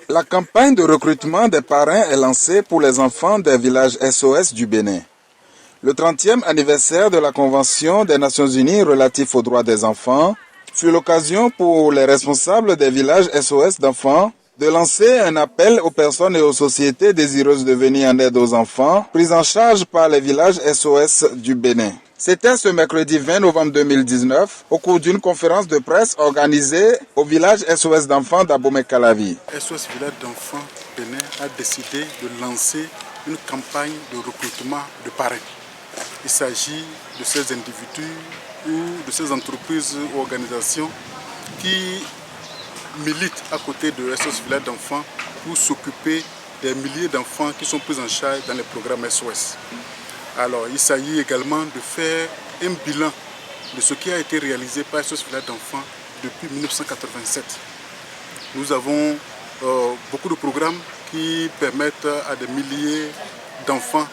La campagne de recrutement des parrains est lancée pour les enfants des villages SOS du Bénin. Le 30e anniversaire de la Convention des Nations Unies relative aux droits des enfants fut l'occasion pour les responsables des villages SOS d'enfants de lancer un appel aux personnes et aux sociétés désireuses de venir en aide aux enfants pris en charge par les villages SOS du Bénin. C'était ce mercredi 20 novembre 2019 au cours d'une conférence de presse organisée au village SOS d'enfants d'Abomey-Calavi. SOS Village d'enfants Bénin a décidé de lancer une campagne de recrutement de parrains. Il s'agit de ces individus ou de ces entreprises ou organisations qui militent à côté de SOS Village d'enfants pour s'occuper des milliers d'enfants qui sont pris en charge dans les programmes SOS. Alors, il s'agit également de faire un bilan de ce qui a été réalisé par SOS Village d'enfants depuis 1987. Nous avons beaucoup de programmes qui permettent à des milliers d'enfants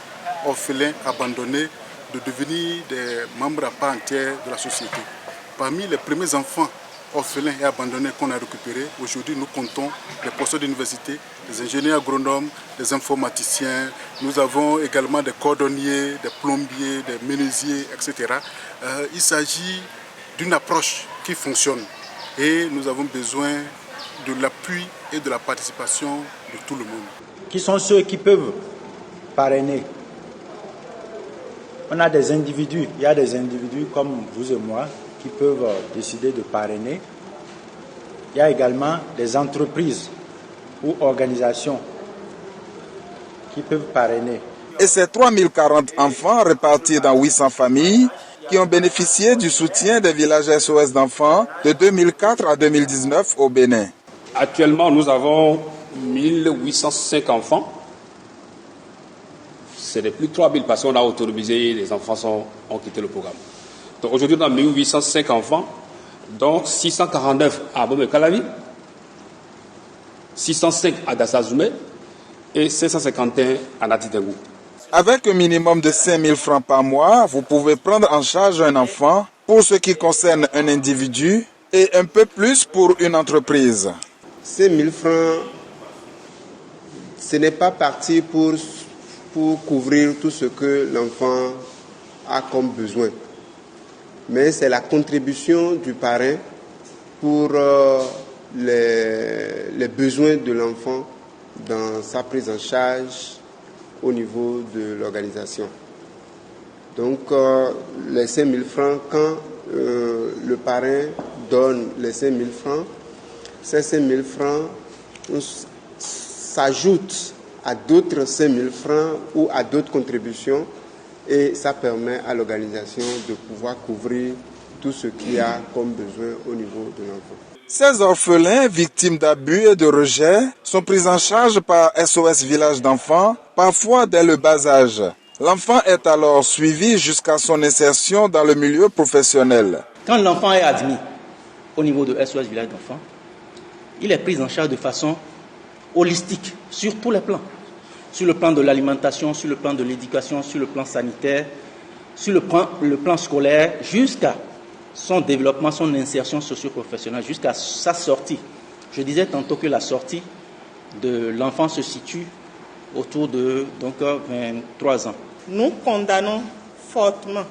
orphelins abandonnés de devenir des membres à part entière de la société. Parmi les premiers enfants orphelins et abandonnés qu'on a récupérés, aujourd'hui nous comptons des professeurs d'université, des ingénieurs agronomes, des informaticiens, nous avons également des cordonniers, des plombiers, des menuisiers, etc. Il s'agit d'une approche qui fonctionne et nous avons besoin de l'appui et de la participation de tout le monde. Qui sont ceux qui peuvent parrainer? On a des individus, il y a des individus comme vous et moi qui peuvent décider de parrainer. Il y a également des entreprises ou organisations qui peuvent parrainer. Et ces 3040 enfants répartis dans 800 familles qui ont bénéficié du soutien des villages SOS d'enfants de 2004 à 2019 au Bénin. Actuellement, nous avons 1805 enfants. Ce n'est plus 3000 parce qu'on a autonomisé, les enfants ont quitté le programme. Donc aujourd'hui, on a 1805 enfants, donc 649 à Abomey-Calavi, 605 à Dassazoumé et 551 à Natitengou. Avec un minimum de 5 000 francs par mois, vous pouvez prendre en charge un enfant pour ce qui concerne un individu et un peu plus pour une entreprise. 5 000 francs, ce n'est pas parti pour couvrir tout ce que l'enfant a comme besoin. Mais c'est la contribution du parrain pour les besoins de l'enfant dans sa prise en charge au niveau de l'organisation. Donc les 5 000 francs, quand le parrain donne les 5 000 francs, ces 5 000 francs s'ajoutent à d'autres 5 000 francs ou à d'autres contributions et ça permet à l'organisation de pouvoir couvrir tout ce qu'il y a comme besoin au niveau de l'enfant. Ces orphelins victimes d'abus et de rejet sont pris en charge par SOS Village d'enfants, parfois dès le bas âge. L'enfant est alors suivi jusqu'à son insertion dans le milieu professionnel. Quand l'enfant est admis au niveau de SOS Village d'enfants, il est pris en charge de façon holistique sur tous les plans. Sur le plan de l'alimentation, sur le plan de l'éducation, sur le plan sanitaire, sur le plan scolaire, jusqu'à son développement, son insertion socio-professionnelle, jusqu'à sa sortie. Je disais tantôt que la sortie de l'enfant se situe autour de 23 ans. Nous condamnons fortement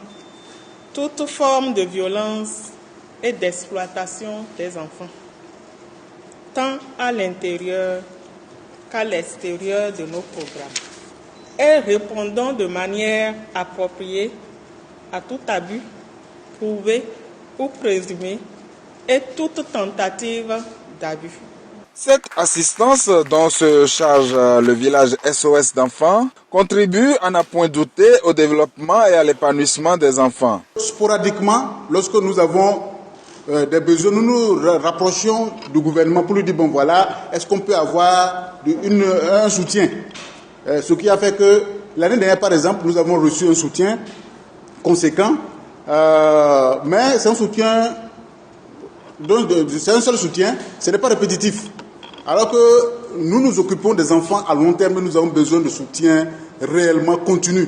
toute forme de violence et d'exploitation des enfants, tant à l'intérieur qu'à l'extérieur de nos programmes. Et répondons de manière appropriée à tout abus, prouvé ou présumé, et toute tentative d'abus. Cette assistance dont se charge le village SOS d'enfants contribue à n'en point douter au développement et à l'épanouissement des enfants. Sporadiquement, lorsque nous avons des besoins, nous nous rapprochons du gouvernement pour lui dire, bon voilà, est-ce qu'on peut avoir un soutien? Ce qui a fait que l'année dernière, par exemple, nous avons reçu un soutien conséquent, mais c'est un soutien, c'est un seul soutien, ce n'est pas répétitif. Alors que nous nous occupons des enfants à long terme, nous avons besoin de soutien réellement continu.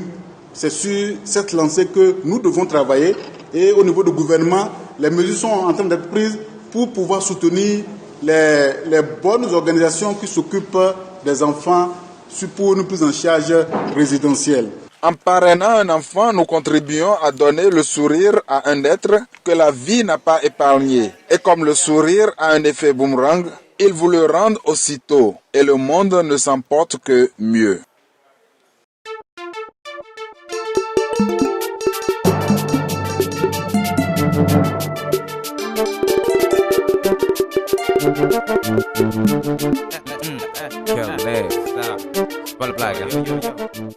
C'est sur cette lancée que nous devons travailler et au niveau du gouvernement, les mesures sont en train d'être prises pour pouvoir soutenir les bonnes organisations qui s'occupent des enfants pour une prise en charge résidentielle. En parrainant un enfant, nous contribuons à donner le sourire à un être que la vie n'a pas épargné. Et comme le sourire a un effet boomerang, il vous le rend aussitôt et le monde ne s'en porte que mieux. Yo, legs, stop. Butterfly,